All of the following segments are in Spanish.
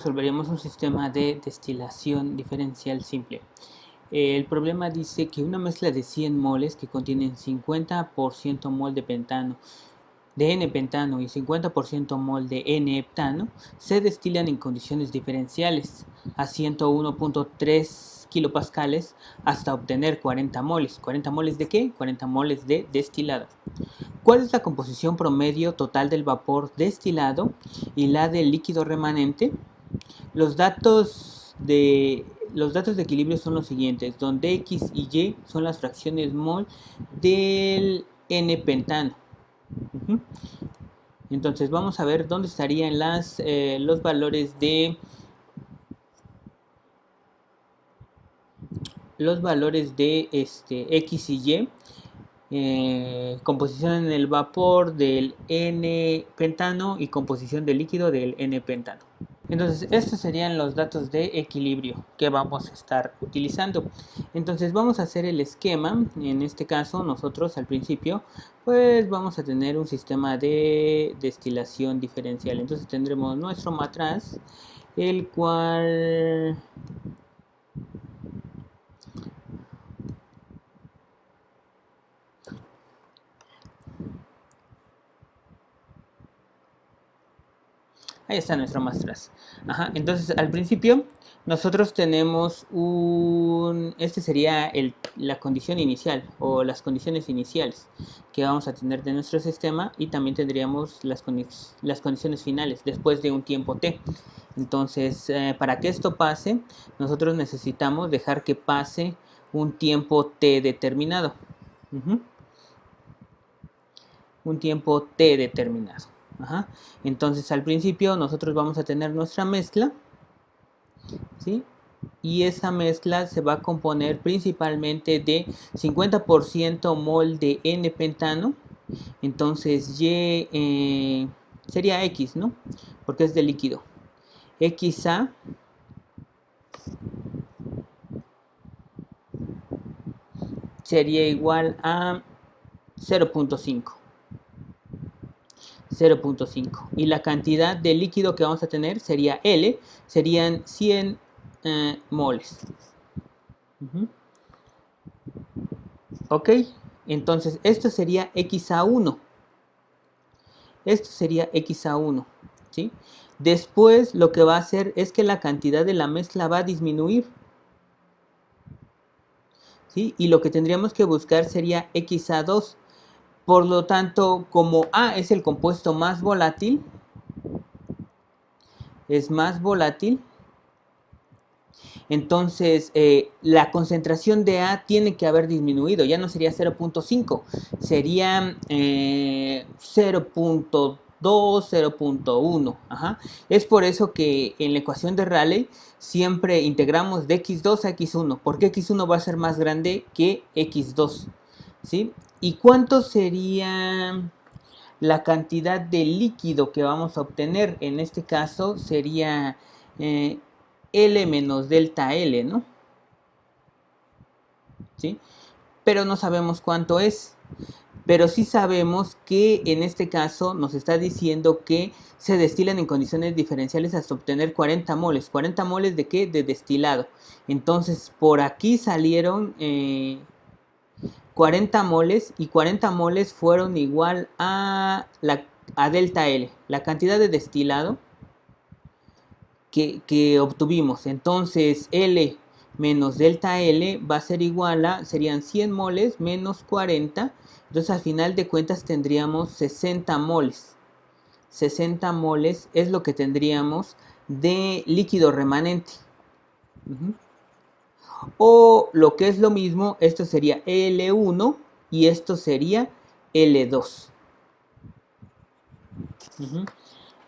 Resolveríamos un sistema de destilación diferencial simple. El problema dice que una mezcla de 100 moles que contienen 50% mol de N-pentano y 50% mol de N-heptano se destilan en condiciones diferenciales a 101.3 kilopascales hasta obtener 40 moles. ¿40 moles de qué? 40 moles de destilado. ¿Cuál es la composición promedio total del vapor destilado y la del líquido remanente? Los datos de equilibrio son los siguientes, donde X y Y son las fracciones mol del N-pentano. Entonces vamos a ver dónde estarían los valores de X y Y. Composición en el vapor del N-pentano y composición del líquido del N-pentano. Entonces estos serían los datos de equilibrio que vamos a estar utilizando. Entonces vamos a hacer el esquema. En este caso nosotros al principio pues vamos a tener un sistema de destilación diferencial. Entonces tendremos nuestro matraz, el cual ahí está nuestro matraz. Entonces al principio nosotros tenemos este sería la condición inicial o las condiciones iniciales que vamos a tener de nuestro sistema, y también tendríamos las condiciones finales después de un tiempo t. Entonces para que esto pase nosotros necesitamos dejar que pase un tiempo t determinado. Un tiempo t determinado. Entonces al principio nosotros vamos a tener nuestra mezcla, ¿sí? Y esa mezcla se va a componer principalmente de 50% mol de N-pentano. Entonces Y sería X, ¿no? Porque es de líquido. XA sería igual a 0.5. Y la cantidad de líquido que vamos a tener sería L, serían 100 moles. Ok, entonces esto sería XA1. Esto sería XA1, ¿sí? Después lo que va a hacer es que la cantidad de la mezcla va a disminuir, ¿sí? Y lo que tendríamos que buscar sería XA2. Por lo tanto, como A es el compuesto más volátil, entonces la concentración de A tiene que haber disminuido. Ya no sería 0.5, sería 0.2, 0.1. Es por eso que en la ecuación de Rayleigh siempre integramos de x2 a x1, porque x1 va a ser más grande que x2, ¿sí? ¿Y cuánto sería la cantidad de líquido que vamos a obtener? En este caso sería L menos delta L, ¿no? ¿Sí? Pero no sabemos cuánto es. Pero sí sabemos que en este caso nos está diciendo que se destilan en condiciones diferenciales hasta obtener 40 moles. ¿40 moles de qué? De destilado. Entonces por aquí salieron 40 moles, y 40 moles fueron igual a delta L, la cantidad de destilado que obtuvimos. Entonces L menos delta L va a ser igual a, serían 100 moles menos 40. Entonces al final de cuentas tendríamos 60 moles. 60 moles es lo que tendríamos de líquido remanente. O lo que es lo mismo, esto sería L1 y esto sería L2.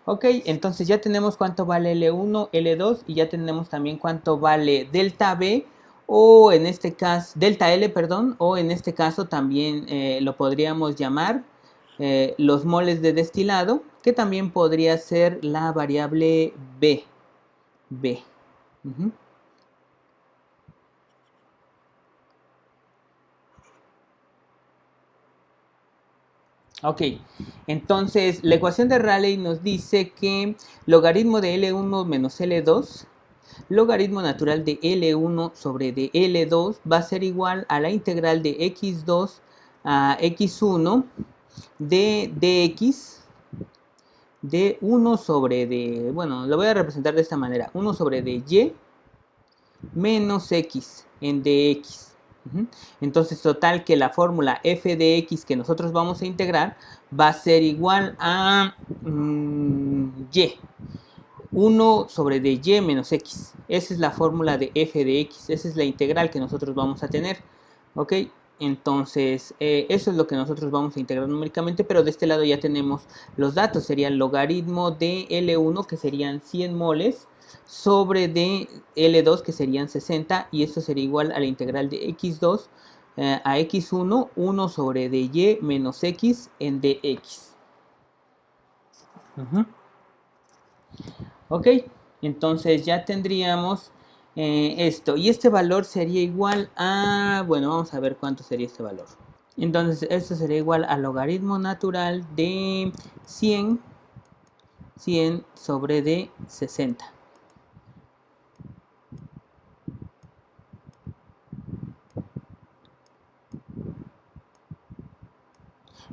Ok, entonces ya tenemos cuánto vale L1, L2, y ya tenemos también cuánto vale delta B, o en este caso, delta L, perdón, o en este caso también lo podríamos llamar los moles de destilado, que también podría ser la variable B. Ok, entonces la ecuación de Rayleigh nos dice que logaritmo de L1 menos L2, logaritmo natural de L1 sobre de L2 va a ser igual a la integral de x2 a x1 de dx de 1 sobre de, bueno, lo voy a representar de esta manera, 1 sobre de y menos x en dx. Entonces, total que la fórmula f de x que nosotros vamos a integrar va a ser igual a y. 1 sobre de y menos x. Esa es la fórmula de f de x. Esa es la integral que nosotros vamos a tener. ¿Ok? Entonces, eso es lo que nosotros vamos a integrar numéricamente, pero de este lado ya tenemos los datos. Sería el logaritmo de L1, que serían 100 moles, sobre de L2, que serían 60, y esto sería igual a la integral de x2 a x1, 1 sobre de y menos x en dx. Ok, entonces ya tendríamos esto. Y este valor sería igual a, bueno, vamos a ver cuánto sería este valor. Entonces esto sería igual al logaritmo natural de 100 sobre de 60.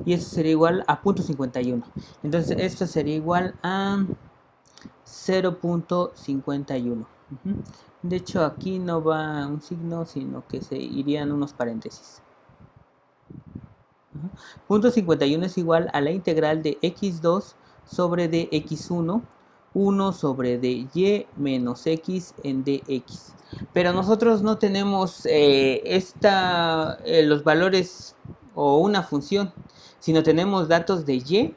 Y esto sería igual a 0.51. Entonces esto sería igual a 0.51. De hecho aquí no va un signo, sino que se irían unos paréntesis. Punto 51 es igual a la integral de x2 sobre de x1, 1 sobre de y menos x en dx. Pero nosotros no tenemos los valores o una función, sino tenemos datos de y,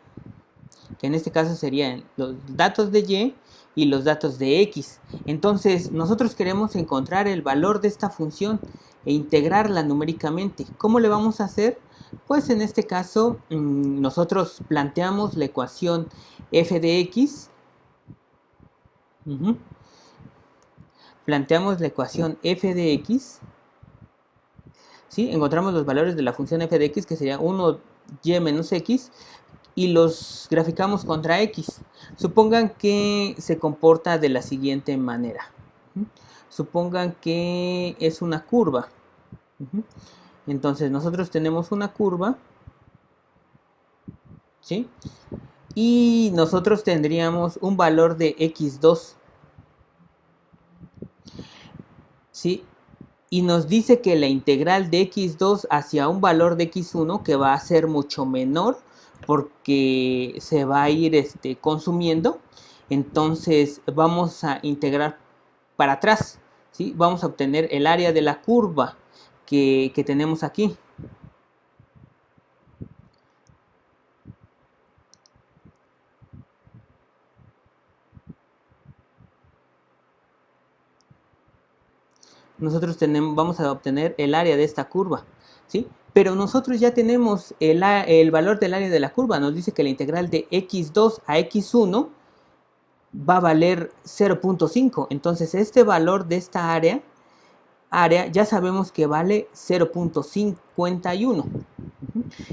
que en este caso serían los datos de y los datos de x. Entonces nosotros queremos encontrar el valor de esta función e integrarla numéricamente. ¿Cómo le vamos a hacer? Pues en este caso nosotros planteamos la ecuación f de x. Planteamos la ecuación f de x. ¿Sí? Encontramos los valores de la función f de x, que sería 1y menos x, y los graficamos contra x. Supongan que se comporta de la siguiente manera. Supongan que es una curva. Entonces nosotros tenemos una curva, ¿sí? Y nosotros tendríamos un valor de x2, ¿sí? Y nos dice que la integral de x2 hacia un valor de x1 que va a ser mucho menor porque se va a ir consumiendo. Entonces vamos a integrar para atrás, ¿sí? Vamos a obtener el área de la curva que tenemos aquí. Nosotros vamos a obtener el área de esta curva, ¿sí? Pero nosotros ya tenemos el valor del área de la curva. Nos dice que la integral de x2 a x1 va a valer 0.5. Entonces este valor de esta área ya sabemos que vale 0.51.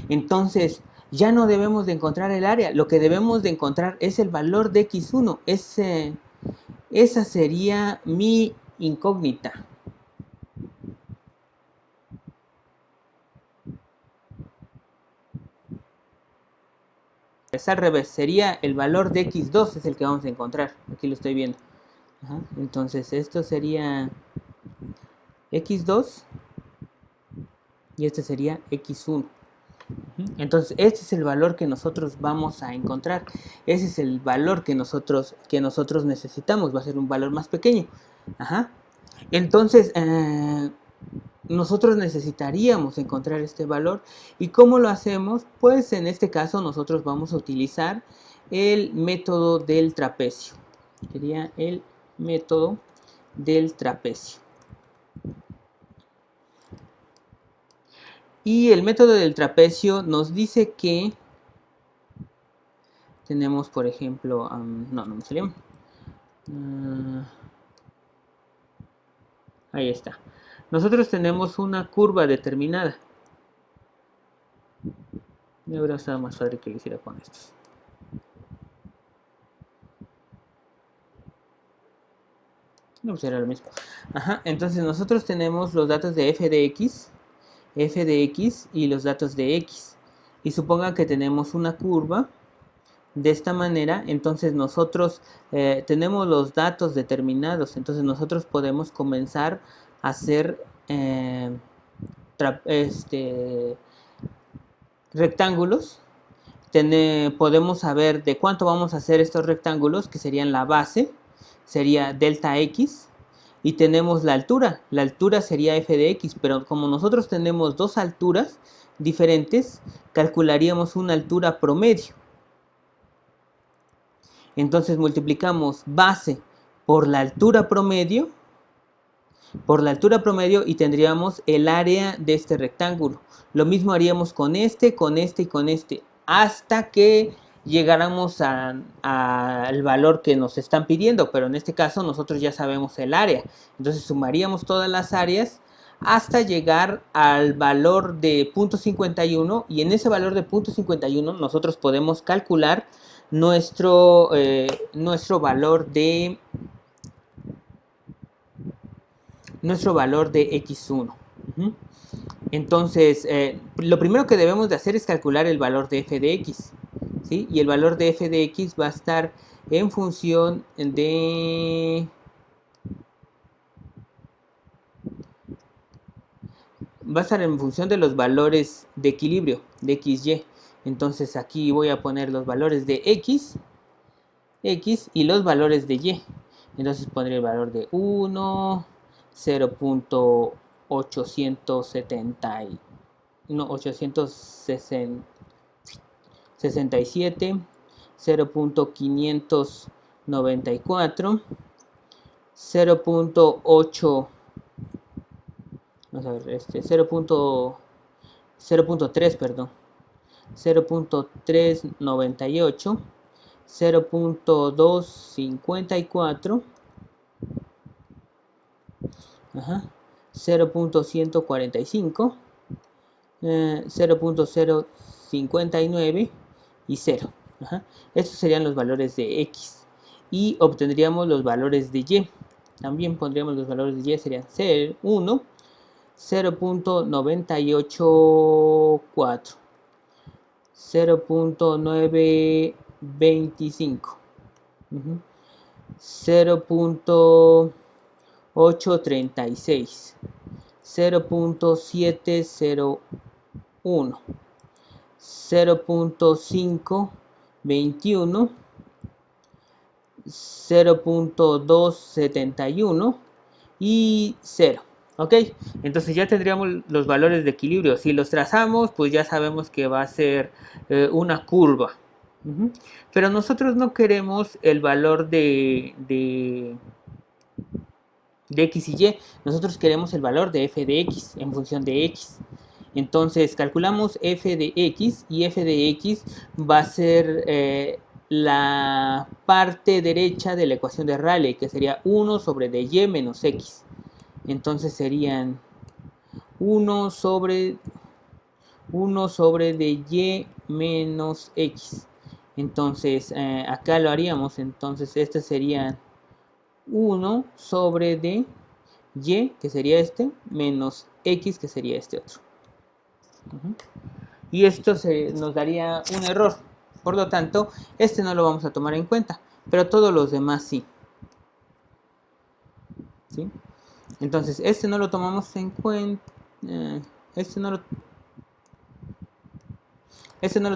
Entonces ya no debemos de encontrar el área. Lo que debemos de encontrar es el valor de x1. Esa sería mi incógnita. Es al revés, sería el valor de x2 es el que vamos a encontrar. Aquí lo estoy viendo. Entonces esto sería x2 y este sería x1. Entonces este es el valor que nosotros vamos a encontrar. Ese es el valor que nosotros necesitamos. Va a ser un valor más pequeño. Entonces nosotros necesitaríamos encontrar este valor. ¿Y cómo lo hacemos? Pues en este caso nosotros vamos a utilizar el método del trapecio. Sería el método del trapecio. Y el método del trapecio nos dice que tenemos, por ejemplo, no me salió. Ahí está. Nosotros tenemos una curva determinada. Me hubiera estado más padre que lo hiciera con estos. No, pues era lo mismo. Ajá, entonces nosotros tenemos los datos de f de x y los datos de x. Y supongan que tenemos una curva de esta manera, entonces nosotros tenemos los datos determinados, entonces nosotros podemos comenzar a hacer rectángulos. Podemos saber de cuánto vamos a hacer estos rectángulos, que serían la base, sería delta x, y tenemos la altura sería f de x, pero como nosotros tenemos dos alturas diferentes, calcularíamos una altura promedio. Entonces multiplicamos base por la altura promedio, y tendríamos el área de este rectángulo. Lo mismo haríamos con este y con este, hasta que llegáramos al valor que nos están pidiendo, pero en este caso nosotros ya sabemos el área. Entonces sumaríamos todas las áreas hasta llegar al valor de 0.51, y en ese valor de 0.51 nosotros podemos calcular nuestro valor de x1. Entonces, lo primero que debemos de hacer es calcular el valor de f de x, ¿sí? Y el valor de f de x va a estar en función de... los valores de equilibrio de xy. Entonces aquí voy a poner los valores de x y los valores de y. Entonces pondré el valor de 1, 0.867, 0.594, 0.8, vamos a ver, 0.3, perdón, 0.398, 0.254, 0.145, 0.059 y 0. Estos serían los valores de x. Y obtendríamos los valores de y. También pondríamos los valores de y, serían 1, 0.984, 0.925, 0.836, 0.701, 0.521, 0.271 y 0. ¿Ok? Entonces ya tendríamos los valores de equilibrio. Si los trazamos, pues ya sabemos que va a ser una curva. Pero nosotros no queremos el valor de x y y. Nosotros queremos el valor de f de x en función de x. Entonces calculamos f de x, y f de x va a ser la parte derecha de la ecuación de Rayleigh, que sería 1 sobre de y menos x. Entonces serían 1 sobre de y menos x. Entonces acá lo haríamos. Entonces este sería 1 sobre de y, que sería este, menos x, que sería este otro. Y esto nos daría un error. Por lo tanto, este no lo vamos a tomar en cuenta, pero todos los demás sí. ¿Sí? Entonces, este no lo tomamos en cuenta. Este no lo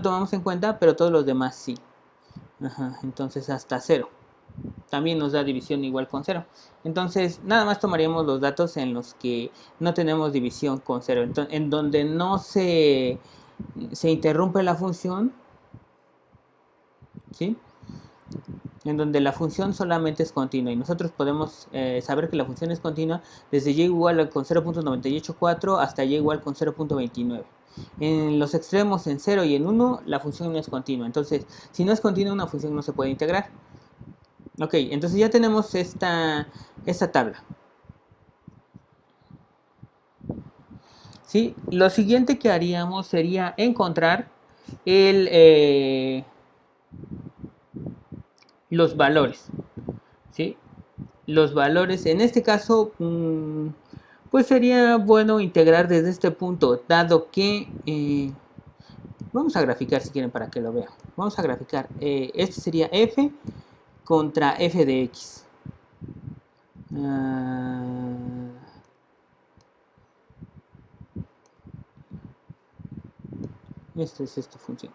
tomamos en cuenta, pero todos los demás sí. Entonces, hasta 0. También nos da división igual con 0. Entonces, nada más tomaríamos los datos en los que no tenemos división con 0. Entonces, en donde no se interrumpe la función, ¿sí? En donde la función solamente es continua, y nosotros podemos saber que la función es continua desde y igual con 0.984 hasta y igual con 0.29. En los extremos, en 0 y en 1, la función no es continua. Entonces, si no es continua, una función no se puede integrar. Ok, entonces ya tenemos esta tabla. ¿Sí? Lo siguiente que haríamos sería encontrar el, los valores, ¿sí? Los valores, en este caso, pues sería bueno integrar desde este punto, dado que, vamos a graficar si quieren para que lo vean. Vamos a graficar, este sería f contra f de x. Esta es esta función.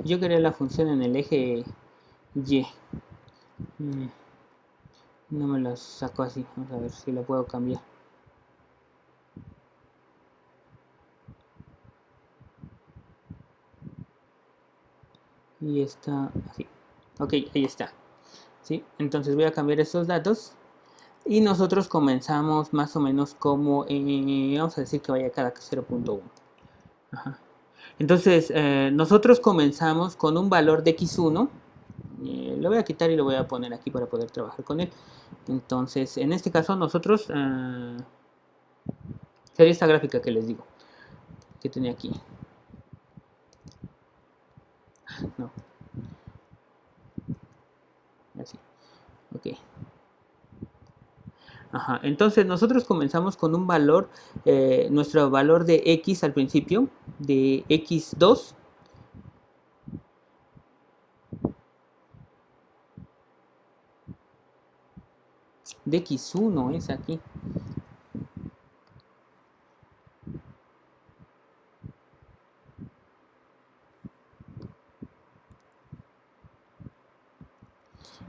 Yo quería la función en el eje y. No me la saco así. Vamos a ver si la puedo cambiar. Y está así. Ok, ahí está. ¿Sí? Entonces voy a cambiar estos datos. Y nosotros comenzamos más o menos como, vamos a decir que vaya cada 0.1. Entonces, nosotros comenzamos con un valor de x1. Lo voy a quitar y lo voy a poner aquí para poder trabajar con él. Entonces, en este caso nosotros, sería esta gráfica que les digo, que tenía aquí. No. Así. Ok. Ajá. Entonces nosotros comenzamos con un valor, nuestro valor de x al principio, de x2. De x1 es aquí.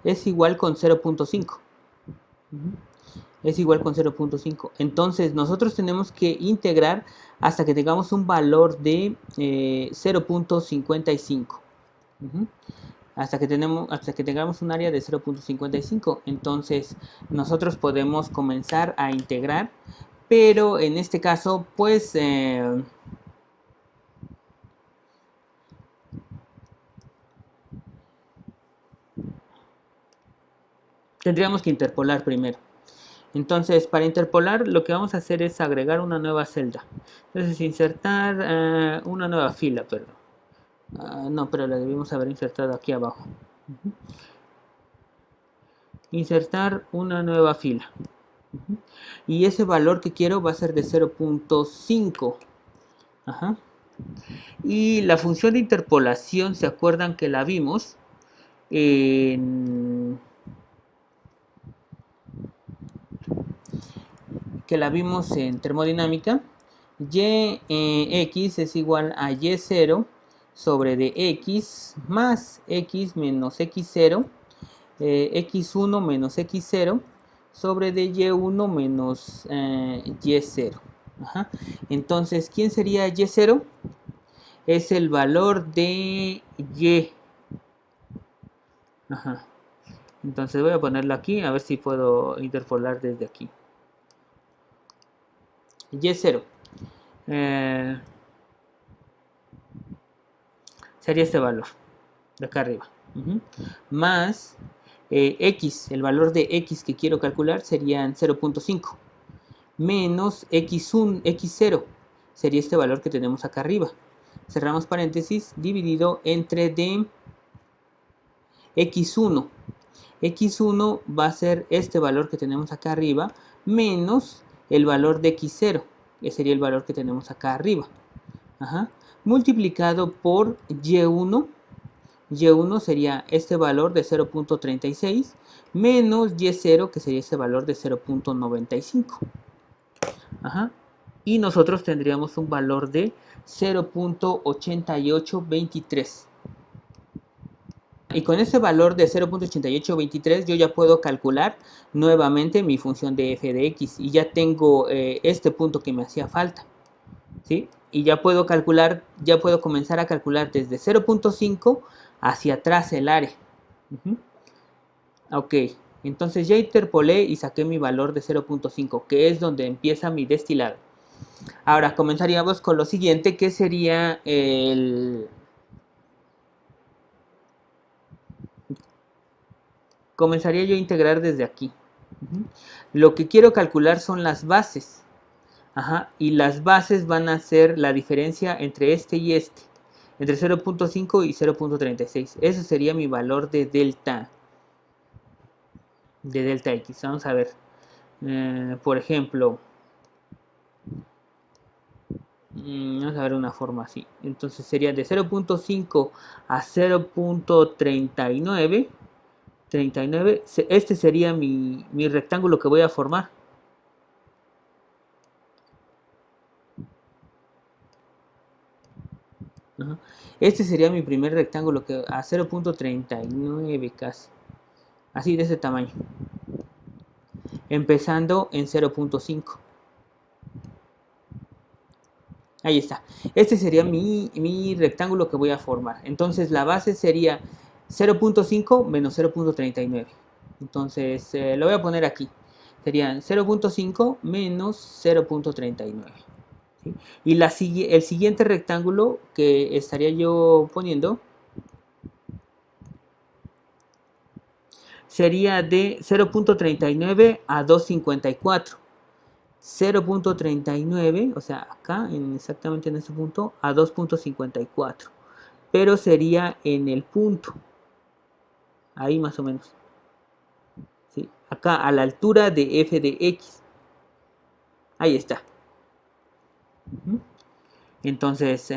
Es igual con 0.5. Es igual con 0.5. Entonces nosotros tenemos que integrar hasta que tengamos un valor de 0.55. Hasta que tengamos un área de 0.55. Entonces nosotros podemos comenzar a integrar, pero en este caso pues tendríamos que interpolar primero. Entonces, para interpolar, lo que vamos a hacer es agregar una nueva celda. Entonces, insertar una nueva fila, perdón. No, pero la debimos haber insertado aquí abajo. Insertar una nueva fila. Y ese valor que quiero va a ser de 0.5. Y la función de interpolación, ¿se acuerdan que la vimos? En termodinámica. X es igual a Y0 sobre dx más x menos x0, x1 menos x0 sobre dy1 menos y0. Entonces, ¿quién sería y0? Es el valor de y. Entonces voy a ponerlo aquí, a ver si puedo interpolar desde aquí. Y0 sería este valor de acá arriba. Más x, el valor de x que quiero calcular serían 0.5. Menos x1, x0 sería este valor que tenemos acá arriba. Cerramos paréntesis, dividido entre d x1. x1 va a ser este valor que tenemos acá arriba, menos el valor de x0, que sería el valor que tenemos acá arriba. Multiplicado por y1. Y1 sería este valor de 0.36 menos Y0, que sería este valor de 0.95. Y nosotros tendríamos un valor de 0.8823. Y con ese valor de 0.8823 yo ya puedo calcular nuevamente mi función de f de x. Y ya tengo este punto que me hacía falta. ¿Sí? Y ya puedo comenzar a calcular desde 0.5 hacia atrás el área. Ok, entonces ya interpolé y saqué mi valor de 0.5, que es donde empieza mi destilado. Ahora comenzaríamos con lo siguiente, que sería comenzaría yo a integrar desde aquí. Lo que quiero calcular son las bases. Y las bases van a ser la diferencia entre este y este. Entre 0.5 y 0.36. Ese sería mi valor de delta. De delta X. Vamos a ver. Por ejemplo. Vamos a ver una forma así. Entonces sería de 0.5 a 0.39. 39. Este sería mi rectángulo que voy a formar. Este sería mi primer rectángulo que a 0.39 casi. Así de ese tamaño. Empezando en 0.5. Ahí está. Este sería mi rectángulo que voy a formar. Entonces la base sería 0.5 menos 0.39. Entonces lo voy a poner aquí. Serían 0.5 menos 0.39. ¿Sí? Y el siguiente rectángulo que estaría yo poniendo sería de 0.39 a 2.54. 0.39, o sea, acá exactamente en este punto, a 2.54. Pero sería en el punto. Ahí más o menos. ¿Sí? Acá a la altura de f de x. Ahí está. Entonces,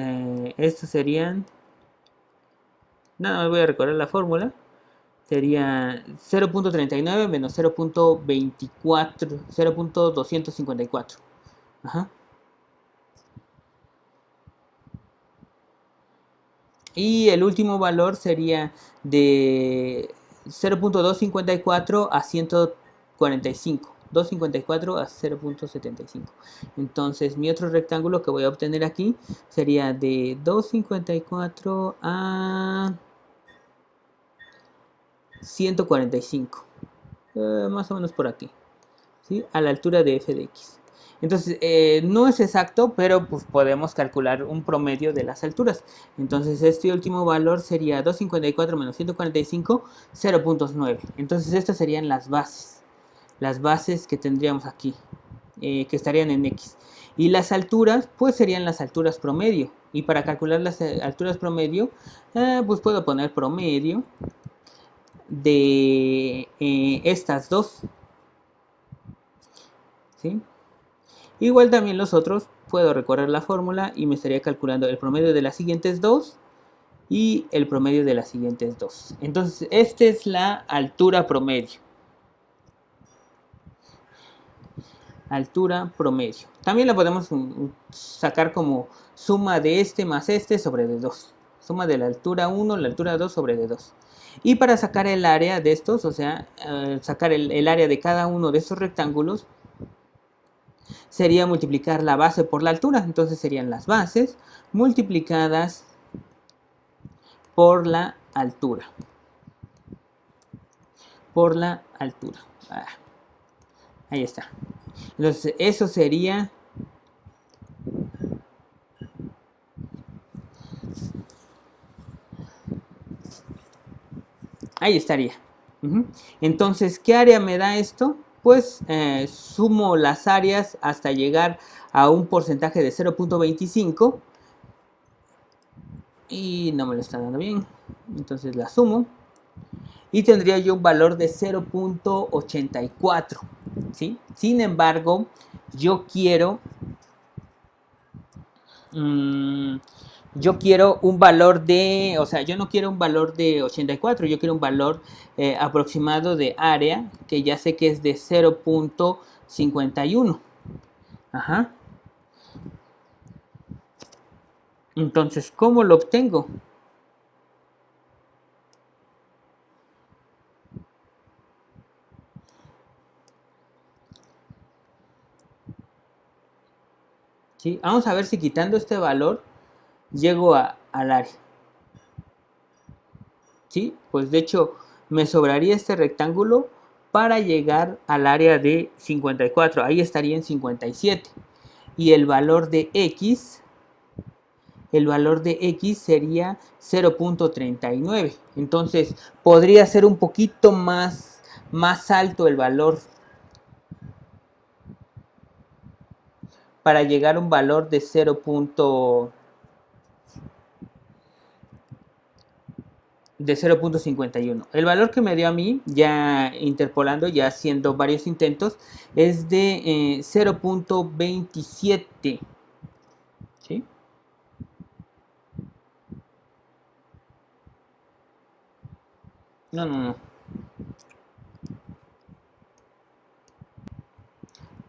estos serían... Nada más voy a recorrer la fórmula. Sería 0.39 menos 0.24, 0.254. Ajá. Y el último valor sería de 0.254 a 145. 254 a 0.75. Entonces mi otro rectángulo que voy a obtener aquí sería de 254 a 145. Más o menos por aquí. ¿Sí? A la altura de f de x. Entonces, no es exacto, pero pues podemos calcular un promedio de las alturas. Entonces, este último valor sería 254 menos 145, 0.9. Entonces, estas serían las bases. Las bases que tendríamos aquí, que estarían en x. Y las alturas, pues serían las alturas promedio. Y para calcular las alturas promedio, pues puedo poner promedio de estas dos. ¿Sí? Igual también los otros, puedo recorrer la fórmula y me estaría calculando el promedio de las siguientes dos y el promedio de las siguientes dos. Entonces, esta es la altura promedio. Altura promedio. También la podemos sacar como suma de este más este sobre de 2. Suma de la altura 1, la altura 2 sobre de 2. Y para sacar el área de estos, o sea, sacar el área de cada uno de estos rectángulos, sería multiplicar la base por la altura. Entonces serían las bases multiplicadas por la altura. Por la altura. Ahí está. Entonces eso sería... Ahí estaría. Entonces, ¿qué área me da esto? Pues sumo las áreas hasta llegar a un porcentaje de 0.25 y no me lo está dando bien. Entonces la sumo y tendría yo un valor de 0.84. ¿Sí? Sin embargo, yo quiero un valor de, o sea, yo no quiero un valor de 84, yo quiero un valor aproximado de área, que ya sé que es de 0.51. Ajá. Entonces, ¿cómo lo obtengo? ¿Sí? Vamos a ver si quitando este valor llego al área. ¿Sí? Pues de hecho me sobraría este rectángulo para llegar al área de 54. Ahí estaría en 57. y el valor de x sería 0.39. Entonces podría ser un poquito más alto el valor para llegar a un valor de 0.51. El valor que me dio a mí, ya interpolando, ya haciendo varios intentos, es de 0.27. ¿Sí? No.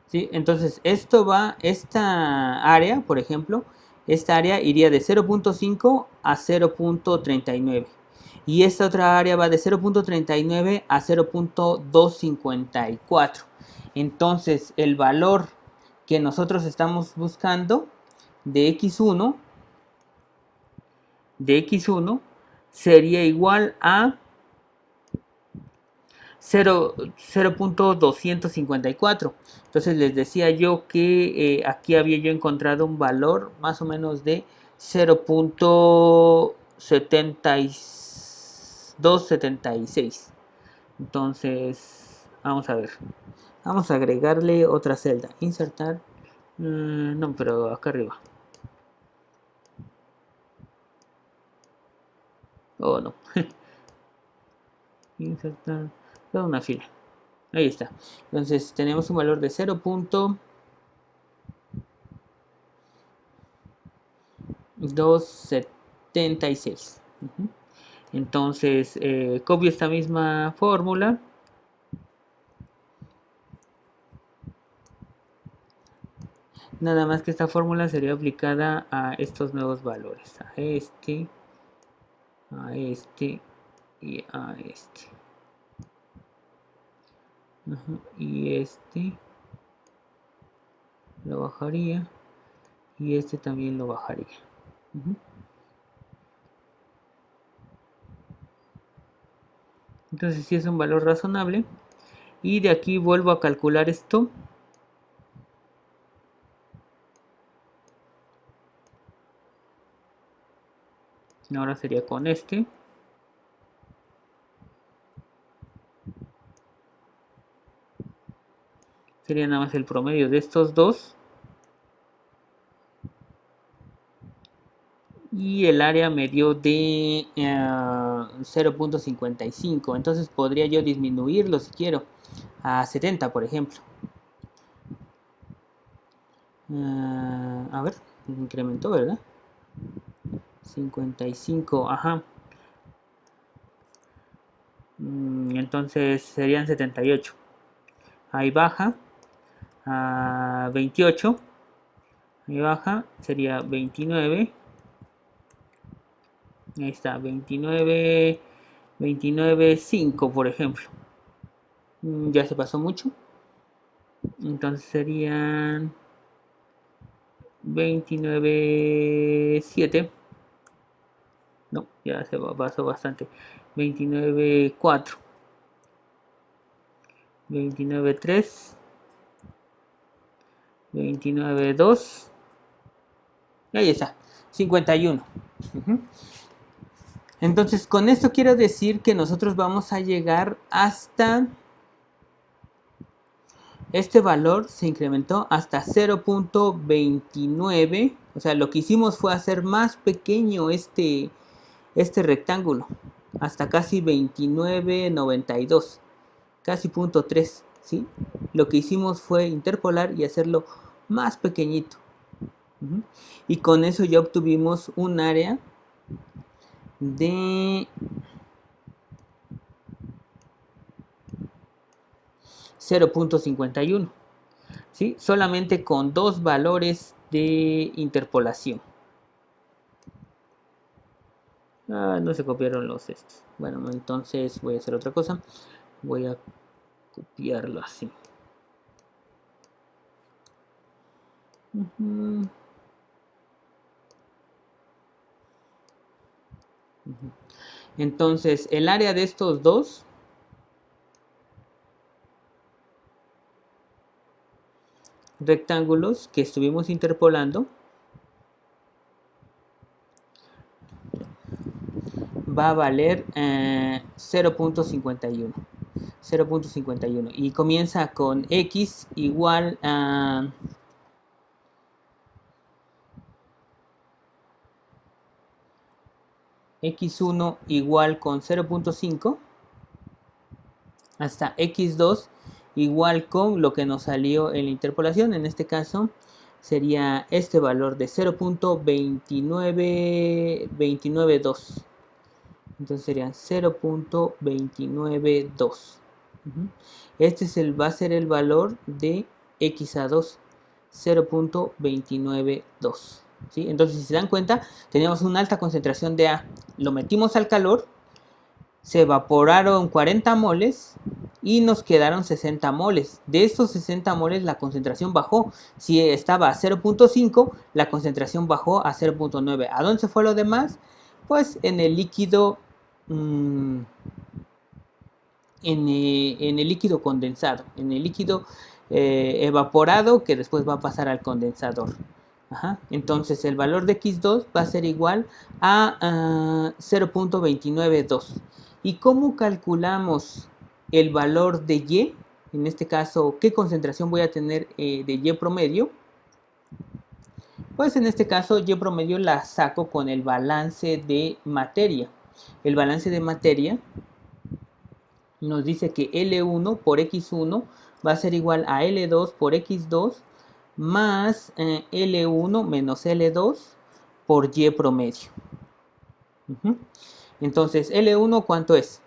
¿Sí? Entonces, esta área, por ejemplo, esta área iría de 0.5 a 0.39. Y esta otra área va de 0.39 a 0.254. Entonces, el valor que nosotros estamos buscando de x1 sería igual a 0.254. Entonces les decía yo que aquí había yo encontrado un valor más o menos de 0.7276. Entonces vamos a ver, vamos a agregarle otra celda, insertar, no, pero acá arriba. Oh, no. Insertar toda una fila. Ahí está. Entonces tenemos un valor de 0.276. Entonces copio esta misma fórmula. Nada más que esta fórmula sería aplicada a estos nuevos valores. A este y a este. Y este lo bajaría. Y este también lo bajaría. Entonces sí es un valor razonable. Y de aquí vuelvo a calcular esto. Ahora sería con este. Sería nada más el promedio de estos dos. Y el área me dio de 0.55. Entonces podría yo disminuirlo si quiero a 70, por ejemplo. A ver, incrementó, ¿verdad? 55, ajá. Entonces serían 78. Ahí baja a 28. Ahí baja, sería 29. Ahí está, 29, 29.5, por ejemplo. Ya se pasó mucho. Entonces serían 29.7. No, ya se pasó bastante. 29.4. 29.3. 29.2. Y ahí está. 51. Entonces, con esto quiero decir que nosotros vamos a llegar hasta... Este valor se incrementó hasta 0.29. O sea, lo que hicimos fue hacer más pequeño este rectángulo. Hasta casi 29.92. Casi 0.3. ¿Sí? Lo que hicimos fue interpolar y hacerlo más pequeñito. Y con eso ya obtuvimos un área de 0.51. ¿Sí? Solamente con dos valores de interpolación. No se copiaron los estos. Bueno, entonces voy a hacer otra cosa. Voy a copiarlo así. Entonces, el área de estos dos rectángulos que estuvimos interpolando va a valer 0.51. 0.51 y comienza con x igual a x1 igual con 0.5 hasta x2 igual con lo que nos salió en la interpolación. En este caso sería este valor de 0.292. Entonces serían 0.292. Este va a ser el valor de x a 2, 0.292. ¿Sí? Entonces, si se dan cuenta, teníamos una alta concentración de A. Lo metimos al calor, se evaporaron 40 moles y nos quedaron 60 moles. De estos 60 moles la concentración bajó. Si estaba a 0.5, la concentración bajó a 0.9. ¿A dónde se fue lo demás? Pues en el líquido en el líquido condensado, en el líquido evaporado que después va a pasar al condensador. Ajá. Entonces el valor de x2 va a ser igual a 0.292. ¿Y cómo calculamos el valor de y? En este caso, ¿qué concentración voy a tener de y promedio? Pues en este caso y promedio la saco con el balance de materia. El balance de materia nos dice que L1 por X1 va a ser igual a L2 por X2 más L1 menos L2 por Y promedio. Entonces, L1, ¿cuánto es?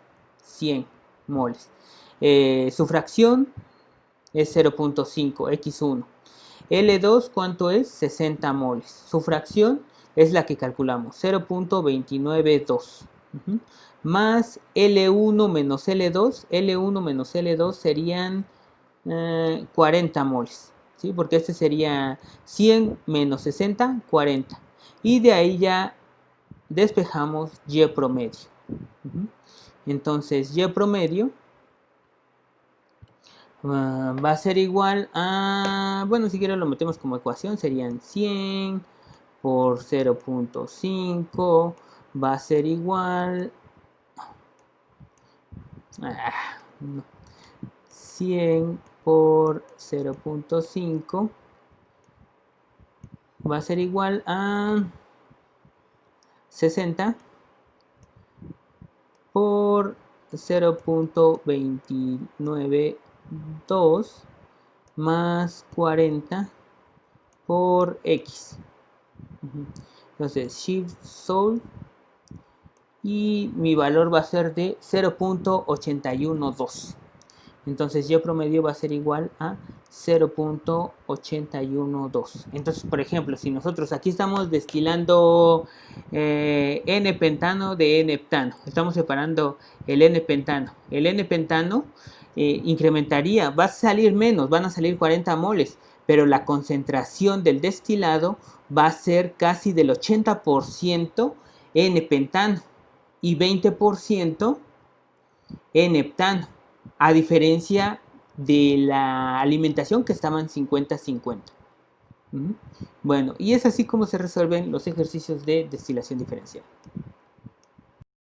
100 moles. Su fracción es 0.5, X1. L2, ¿cuánto es? 60 moles. Su fracción es la que calculamos, 0.292. Más L1 menos L2. L1 menos L2 serían 40 moles. ¿Sí? Porque este sería 100 menos 60, 40. Y de ahí ya despejamos Y promedio. Entonces, Y promedio va a ser igual a, bueno, si quieren lo metemos como ecuación, serían 100 por 0.5, va a ser igual a 100 por 0.5, va a ser igual a 60 por 0.292 más 40 por X. Entonces, shift solve y mi valor va a ser de 0.812. Entonces, Y promedio va a ser igual a 0.812. Entonces, por ejemplo, si nosotros aquí estamos destilando N-pentano de N-heptano, estamos separando el N-pentano. El N-pentano incrementaría, va a salir menos, van a salir 40 moles, pero la concentración del destilado va a ser casi del 80% N-pentano y 20% N-heptano, a diferencia de la alimentación que estaban 50-50. Bueno, y es así como se resuelven los ejercicios de destilación diferencial.